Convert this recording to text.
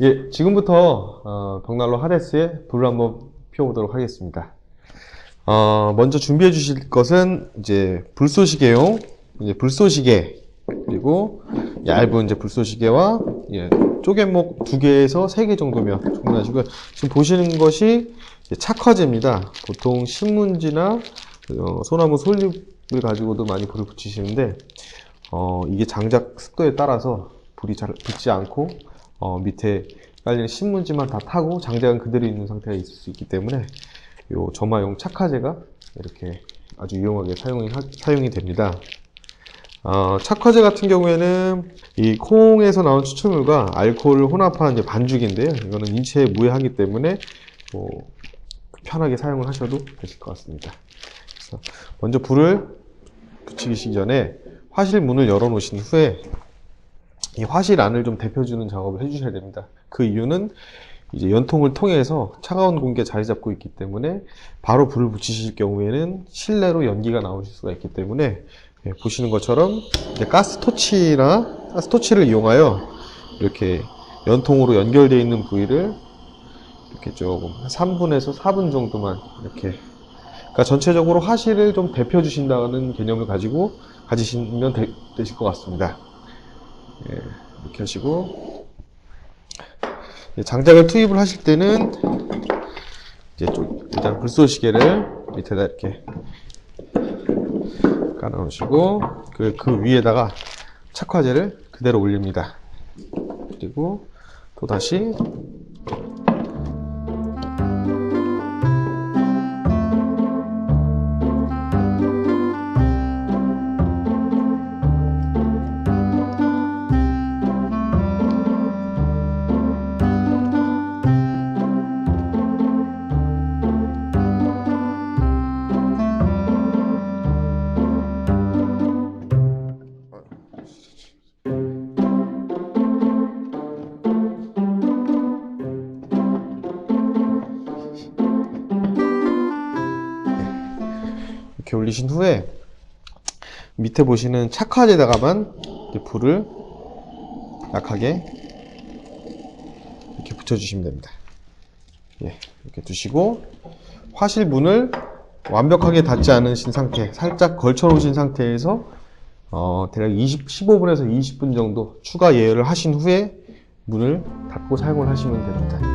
예, 지금부터 벽난로 하데스에 불을 한번 피워보도록 하겠습니다. 먼저 준비해 주실 것은 이제 불쏘시개용 이제 불쏘시개, 그리고 얇은 이제 불쏘시개와 쪼개목 2개에서 3개 정도면 충분하시고요. 지금 보시는 것이 착화제입니다. 보통 신문지나 소나무 솔잎을 가지고도 많이 불을 붙이시는데 이게 장작 습도에 따라서 불이 잘 붙지 않고 밑에 깔리는 신문지만 다 타고 장작은 그대로 있는 상태가 있을 수 있기 때문에 요 점화용 착화제가 이렇게 아주 유용하게 사용이 됩니다. 착화제 같은 경우에는 이 콩에서 나온 추출물과 알코올을 혼합한 이제 반죽인데요. 이거는 인체에 무해하기 때문에 편하게 사용을 하셔도 되실 것 같습니다. 그래서 먼저 불을 붙이기 전에 화실 문을 열어 놓으신 후에 이 화실 안을 좀 데펴주는 작업을 해주셔야 됩니다. 그 이유는 이제 연통을 통해서 차가운 공기가 자리 잡고 있기 때문에 바로 불을 붙이실 경우에는 실내로 연기가 나오실 수가 있기 때문에 보시는 것처럼 이제 가스토치를 이용하여 이렇게 연통으로 연결되어 있는 부위를 이렇게 조금 3분에서 4분 정도만 이렇게, 그러니까 전체적으로 화실을 좀 데펴 주신다는 개념을 가지시면 되실 것 같습니다. 이렇게 하시고 장작을 투입을 하실 때는 이제 일단 불쏘시개를 밑에다 이렇게 깔아 놓으시고 그 위에다가 착화제를 그대로 올립니다. 그리고 또 다시 이렇게 올리신 후에 밑에 보시는 착화제에다가만 불을 약하게 이렇게 붙여주시면 됩니다. 이렇게 두시고 화실 문을 완벽하게 닫지 않으신 상태, 살짝 걸쳐 놓으신 상태에서 대략 15분에서 20분 정도 추가 예열을 하신 후에 문을 닫고 사용을 하시면 됩니다.